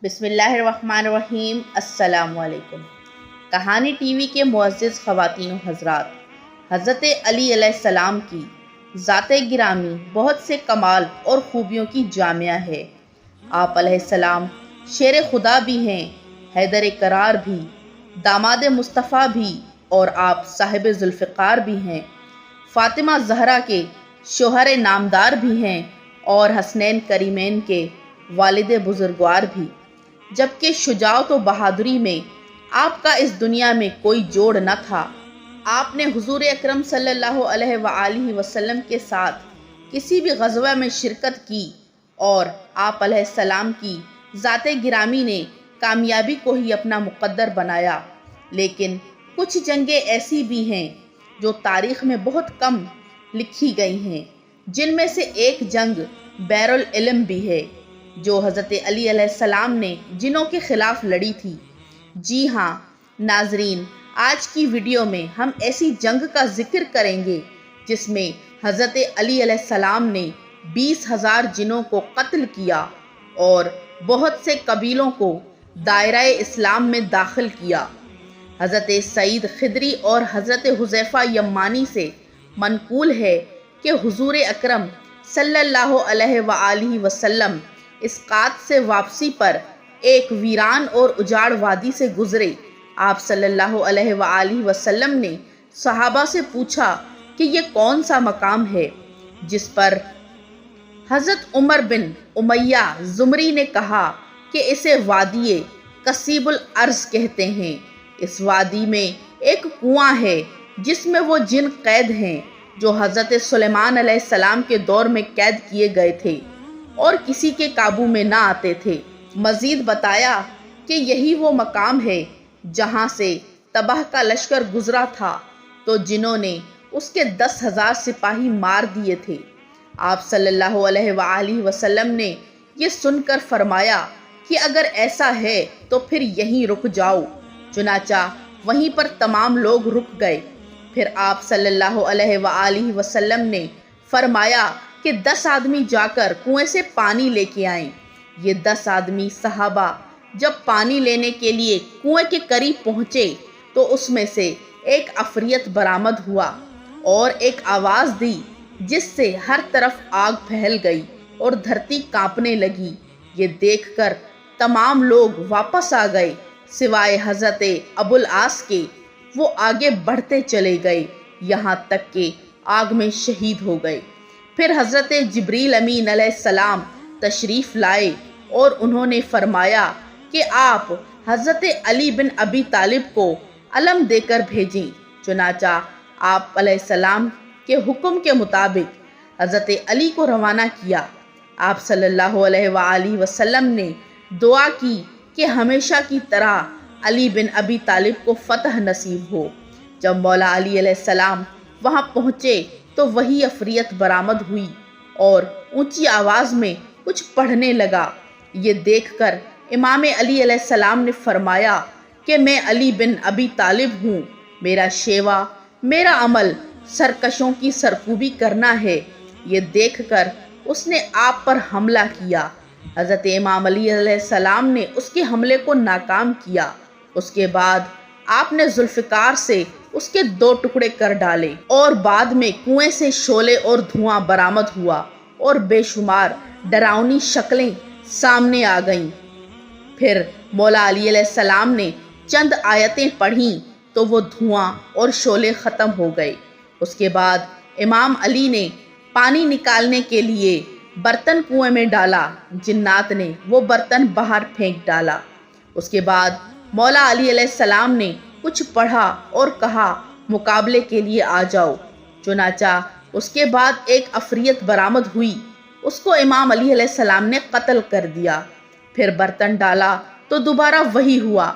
بسم اللہ الرحمن الرحیم۔ السلام علیکم۔ کہانی ٹی وی کے معزز خواتین و حضرات، حضرت علی علیہ السلام کی ذات گرامی بہت سے کمال اور خوبیوں کی جامعہ ہے۔ آپ علیہ السلام شیر خدا بھی ہیں، حیدر کرار بھی، داماد مصطفیٰ بھی، اور آپ صاحب ذوالفقار بھی ہیں، فاطمہ زہرا کے شوہر نامدار بھی ہیں، اور حسنین کریمین کے والد بزرگوار بھی۔ جبکہ شجاعت و بہادری میں آپ کا اس دنیا میں کوئی جوڑ نہ تھا۔ آپ نے حضور اکرم صلی اللہ علیہ وآلہ وسلم کے ساتھ کسی بھی غزوہ میں شرکت کی، اور آپ علیہ السلام کی ذات گرامی نے کامیابی کو ہی اپنا مقدر بنایا۔ لیکن کچھ جنگیں ایسی بھی ہیں جو تاریخ میں بہت کم لکھی گئی ہیں، جن میں سے ایک جنگ بیر العلم بھی ہے، جو حضرت علی علیہ السلام نے جنوں کے خلاف لڑی تھی۔ جی ہاں ناظرین، آج کی ویڈیو میں ہم ایسی جنگ کا ذکر کریں گے جس میں حضرت علی علیہ السلام نے 20,000 جنوں کو قتل کیا اور بہت سے قبیلوں کو دائرہ اسلام میں داخل کیا۔ حضرت سعید خدری اور حضرت حذیفہ یمانی سے منقول ہے کہ حضور اکرم صلی اللہ علیہ وآلہ وسلم اسقاط سے واپسی پر ایک ویران اور اجاڑ وادی سے گزرے۔ آپ صلی اللہ علیہ وآلہ وسلم نے صحابہ سے پوچھا کہ یہ کون سا مقام ہے، جس پر حضرت عمر بن امیہ زمری نے کہا کہ اسے وادی کثیب الارض کہتے ہیں۔ اس وادی میں ایک کنواں ہے جس میں وہ جن قید ہیں جو حضرت سلیمان علیہ السلام کے دور میں قید کیے گئے تھے اور کسی کے قابو میں نہ آتے تھے۔ مزید بتایا کہ یہی وہ مقام ہے جہاں سے تباہ کا لشکر گزرا تھا تو جنہوں نے اس کے 10,000 سپاہی مار دیے تھے۔ آپ صلی اللہ علیہ وآلہ وسلم نے یہ سن کر فرمایا کہ اگر ایسا ہے تو پھر یہیں رک جاؤ۔ چنانچہ وہیں پر تمام لوگ رک گئے۔ پھر آپ صلی اللہ علیہ وآلہ وسلم نے فرمایا کہ 10 آدمی جا کر کنویں سے پانی لے کے آئیں۔ یہ 10 آدمی صحابہ جب پانی لینے کے لیے کنویں کے قریب پہنچے تو اس میں سے ایک عفریت برآمد ہوا اور ایک آواز دی جس سے ہر طرف آگ پھیل گئی اور دھرتی کانپنے لگی۔ یہ دیکھ کر تمام لوگ واپس آ گئے سوائے حضرت ابو العاص کے۔ وہ آگے بڑھتے چلے گئے یہاں تک کہ آگ میں شہید ہو گئے۔ پھر حضرت جبریل امین علیہ السلام تشریف لائے اور انہوں نے فرمایا کہ آپ حضرت علی بن ابی طالب کو علم دے کر بھیجیں۔ چنانچہ آپ علیہ السلام کے حکم کے مطابق حضرت علی کو روانہ کیا۔ آپ صلی اللہ علیہ وآلہ وسلم نے دعا کی کہ ہمیشہ کی طرح علی بن ابی طالب کو فتح نصیب ہو۔ جب مولا علی علیہ السلام وہاں پہنچے تو وہی عفریت برآمد ہوئی اور اونچی آواز میں کچھ پڑھنے لگا۔ یہ دیکھ کر امام علی علیہ السلام نے فرمایا کہ میں علی بن ابی طالب ہوں، میرا شیوا، میرا عمل سرکشوں کی سرکوبی کرنا ہے۔ یہ دیکھ کر اس نے آپ پر حملہ کیا۔ حضرت امام علی علیہ السلام نے اس کے حملے کو ناکام کیا۔ اس کے بعد آپ نے ذوالفقار سے اس کے 2 ٹکڑے کر ڈالے اور بعد میں کنویں سے شعلے اور دھواں برآمد ہوا اور بے شمار ڈراؤنی شکلیں سامنے آ گئیں۔ پھر مولا علی علیہ السلام نے چند آیتیں پڑھیں تو وہ دھواں اور شعلے ختم ہو گئے۔ اس کے بعد امام علی نے پانی نکالنے کے لیے برتن کنویں میں ڈالا۔ جنات نے وہ برتن باہر پھینک ڈالا۔ اس کے بعد مولا علی علیہ السلام نے کچھ پڑھا اور کہا مقابلے کے لیے آ جاؤ۔ چنانچہ اس کے بعد ایک عفریت برآمد ہوئی، اس کو امام علی علیہ السلام نے قتل کر دیا۔ پھر برتن ڈالا تو دوبارہ وہی ہوا۔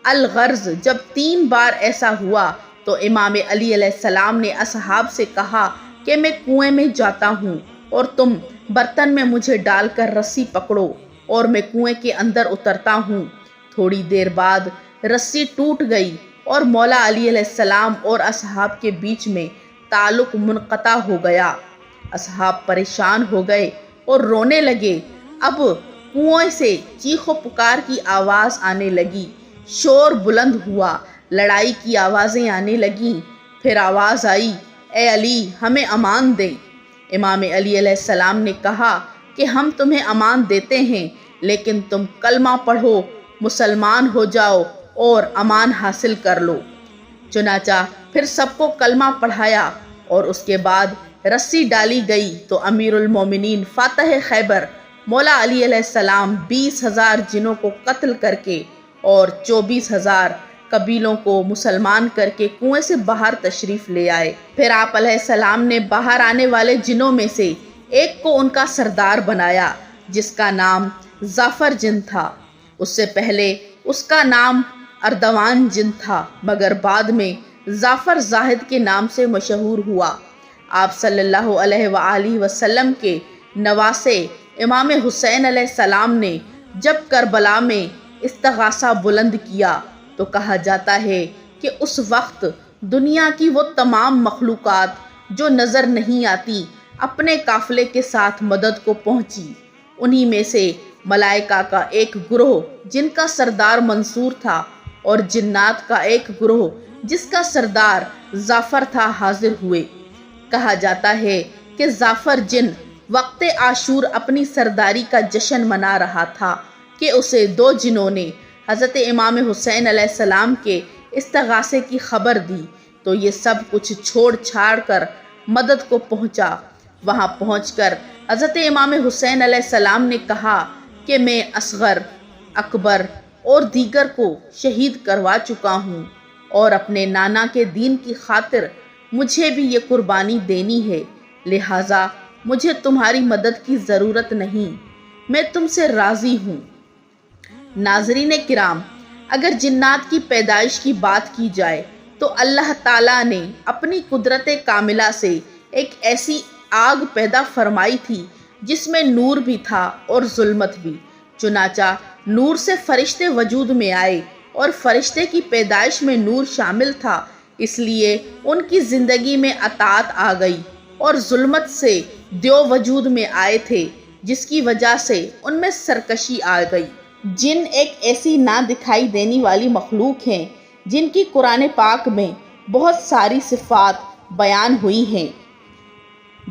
الغرض جب 3 بار ایسا ہوا تو امام علی علیہ السلام نے اصحاب سے کہا کہ میں کنویں میں جاتا ہوں اور تم برتن میں مجھے ڈال کر رسی پکڑو اور میں کنویں کے اندر اترتا ہوں۔ تھوڑی دیر بعد رسی ٹوٹ گئی اور مولا علی علیہ السلام اور اصحاب کے بیچ میں تعلق منقطع ہو گیا۔ اصحاب پریشان ہو گئے اور رونے لگے۔ اب کنویں سے چیخ و پکار کی آواز آنے لگی، شور بلند ہوا، لڑائی کی آوازیں آنے لگیں۔ پھر آواز آئی، اے علی ہمیں امان دیں۔ امام علی علیہ السلام نے کہا کہ ہم تمہیں امان دیتے ہیں، لیکن تم کلمہ پڑھو، مسلمان ہو جاؤ اور امان حاصل کر لو۔ چنانچہ پھر سب کو کلمہ پڑھایا اور اس کے بعد رسی ڈالی گئی تو امیر المومنین فاتح خیبر مولا علی علیہ السلام 20,000 جنوں کو قتل کر کے اور 24,000 قبیلوں کو مسلمان کر کے کنویں سے باہر تشریف لے آئے۔ پھر آپ علیہ السلام نے باہر آنے والے جنوں میں سے ایک کو ان کا سردار بنایا، جس کا نام زعفر جن تھا۔ اس سے پہلے اس کا نام اردوان جن تھا، مگر بعد میں زعفر زاہد کے نام سے مشہور ہوا۔ آپ صلی اللہ علیہ وآلہ وسلم کے نواسے امام حسین علیہ السلام نے جب کربلا میں استغاثہ بلند کیا تو کہا جاتا ہے کہ اس وقت دنیا کی وہ تمام مخلوقات جو نظر نہیں آتی اپنے قافلے کے ساتھ مدد کو پہنچی۔ انہی میں سے ملائکہ کا ایک گروہ جن کا سردار منصور تھا اور جنات کا ایک گروہ جس کا سردار زعفر تھا حاضر ہوئے۔ کہا جاتا ہے کہ زعفر جن وقت عاشور اپنی سرداری کا جشن منا رہا تھا کہ اسے 2 جنوں نے حضرت امام حسین علیہ السلام کے استغاثے کی خبر دی تو یہ سب کچھ چھوڑ چھاڑ کر مدد کو پہنچا۔ وہاں پہنچ کر حضرت امام حسین علیہ السلام نے کہا کہ میں اصغر، اکبر اور دیگر کو شہید کروا چکا ہوں اور اپنے نانا کے دین کی خاطر مجھے بھی یہ قربانی دینی ہے، لہٰذا مجھے تمہاری مدد کی ضرورت نہیں، میں تم سے راضی ہوں۔ ناظرین کرام، اگر جنات کی پیدائش کی بات کی جائے تو اللہ تعالیٰ نے اپنی قدرت کاملہ سے ایک ایسی آگ پیدا فرمائی تھی جس میں نور بھی تھا اور ظلمت بھی۔ چنانچہ نور سے فرشتے وجود میں آئے اور فرشتے کی پیدائش میں نور شامل تھا، اس لیے ان کی زندگی میں اطاعت آ گئی، اور ظلمت سے دیو وجود میں آئے تھے جس کی وجہ سے ان میں سرکشی آ گئی۔ جن ایک ایسی نہ دکھائی دینے والی مخلوق ہیں جن کی قرآن پاک میں بہت ساری صفات بیان ہوئی ہیں،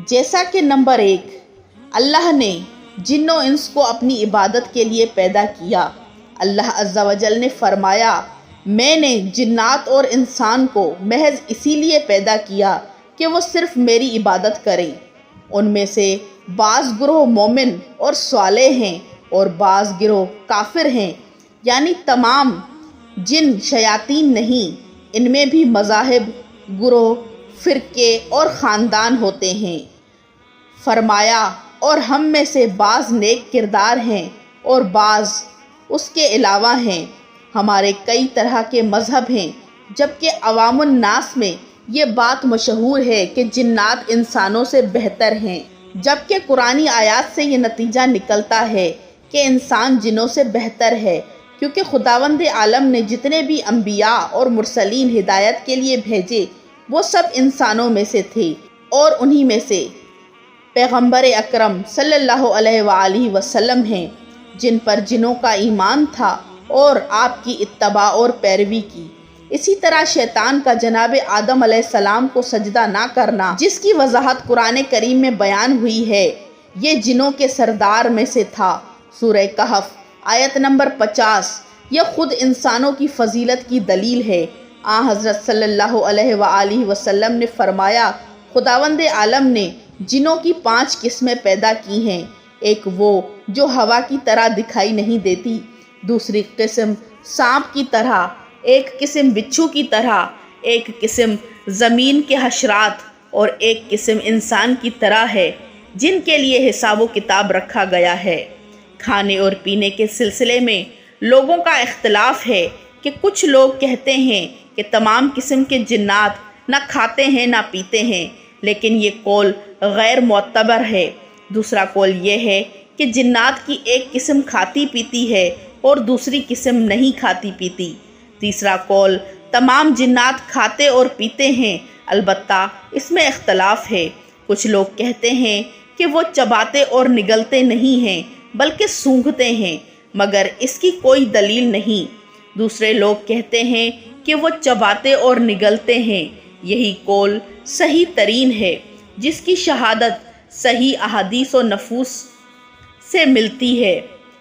جیسا کہ نمبر 1، اللہ نے جن و انس کو اپنی عبادت کے لیے پیدا کیا۔ اللہ عز و جل نے فرمایا، میں نے جنات اور انسان کو محض اسی لیے پیدا کیا کہ وہ صرف میری عبادت کریں۔ ان میں سے بعض گروہ مومن اور صالح ہیں اور بعض گروہ کافر ہیں، یعنی تمام جن شیاطین نہیں، ان میں بھی مذاہب، گروہ، فرقے اور خاندان ہوتے ہیں۔ فرمایا، اور ہم میں سے بعض نیک کردار ہیں اور بعض اس کے علاوہ ہیں۔ ہمارے کئی طرح کے مذہب ہیں، جبکہ عوام الناس میں یہ بات مشہور ہے کہ جنات انسانوں سے بہتر ہیں، جبکہ قرآنی آیات سے یہ نتیجہ نکلتا ہے کہ انسان جنوں سے بہتر ہے، کیونکہ خداوند عالم نے جتنے بھی انبیاء اور مرسلین ہدایت کے لیے بھیجے وہ سب انسانوں میں سے تھے، اور انہی میں سے پیغمبر اکرم صلی اللہ علیہ وآلہ وسلم ہیں جن پر جنوں کا ایمان تھا اور آپ کی اتباع اور پیروی کی۔ اسی طرح شیطان کا جناب آدم علیہ السلام کو سجدہ نہ کرنا، جس کی وضاحت قرآن کریم میں بیان ہوئی ہے، یہ جنوں کے سردار میں سے تھا۔ سورہ کہف آیت نمبر 50 یہ خود انسانوں کی فضیلت کی دلیل ہے۔ حضرت صلی اللہ علیہ وآلہ وسلم نے فرمایا، خداوند عالم نے جنوں کی 5 قسمیں پیدا کی ہیں، ایک وہ جو ہوا کی طرح دکھائی نہیں دیتی، دوسری قسم سانپ کی طرح، ایک قسم بچھو کی طرح، ایک قسم زمین کے حشرات اور ایک قسم انسان کی طرح ہے جن کے لیے حساب و کتاب رکھا گیا ہے۔ کھانے اور پینے کے سلسلے میں لوگوں کا اختلاف ہے کہ کچھ لوگ کہتے ہیں کہ تمام قسم کے جنات نہ کھاتے ہیں نہ پیتے ہیں، لیکن یہ قول غیر معتبر ہے۔ دوسرا قول یہ ہے کہ جنات کی ایک قسم کھاتی پیتی ہے اور دوسری قسم نہیں کھاتی پیتی۔ تیسرا قول تمام جنات کھاتے اور پیتے ہیں، البتہ اس میں اختلاف ہے۔ کچھ لوگ کہتے ہیں کہ وہ چباتے اور نگلتے نہیں ہیں، بلکہ سونگھتے ہیں، مگر اس کی کوئی دلیل نہیں۔ دوسرے لوگ کہتے ہیں کہ وہ چباتے اور نگلتے ہیں۔ یہی قول صحیح ترین ہے، جس کی شہادت صحیح احادیث و نفوس سے ملتی ہے۔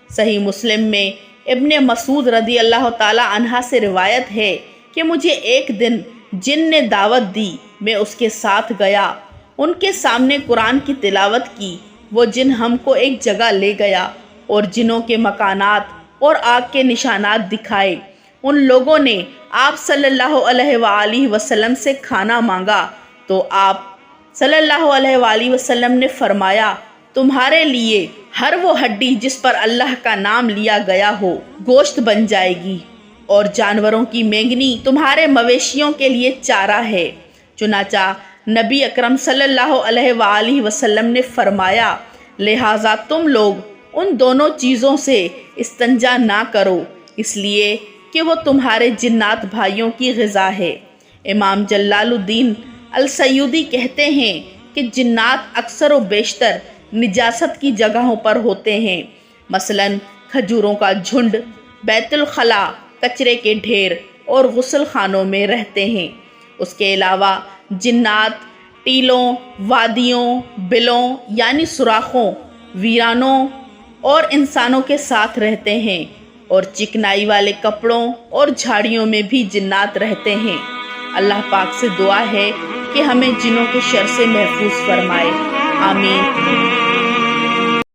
صحیح مسلم میں ابن مسعود رضی اللہ تعالی عنہ سے روایت ہے کہ مجھے ایک دن جن نے دعوت دی، میں اس کے ساتھ گیا، ان کے سامنے قرآن کی تلاوت کی۔ وہ جن ہم کو ایک جگہ لے گیا اور جنوں کے مکانات اور آگ کے نشانات دکھائے۔ ان لوگوں نے آپ صلی اللہ علیہ وآلہ وسلم سے کھانا مانگا تو آپ صلی اللہ علیہ وآلہ وسلم نے فرمایا، تمہارے لیے ہر وہ ہڈی جس پر اللہ کا نام لیا گیا ہو گوشت بن جائے گی، اور جانوروں کی مینگنی تمہارے مویشیوں کے لیے چارہ ہے۔ چنانچہ نبی اکرم صلی اللہ علیہ وآلہ وسلم نے فرمایا، لہٰذا تم لوگ ان دونوں چیزوں سے استنجا نہ کرو، اس لیے کہ وہ تمہارے جنات بھائیوں کی غذا ہے۔ امام جلال الدین السیوطی کہتے ہیں کہ جنات اکثر و بیشتر نجاست کی جگہوں پر ہوتے ہیں، مثلاً کھجوروں کا جھنڈ، بیت الخلاء، کچرے کے ڈھیر اور غسل خانوں میں رہتے ہیں۔ اس کے علاوہ جنات ٹیلوں، وادیوں، بلوں یعنی سوراخوں، ویرانوں اور انسانوں کے ساتھ رہتے ہیں، اور چکنائی والے کپڑوں اور جھاڑیوں میں بھی جنات رہتے ہیں۔ اللہ پاک سے دعا ہے کہ ہمیں جنوں کے شر سے محفوظ فرمائے، آمین۔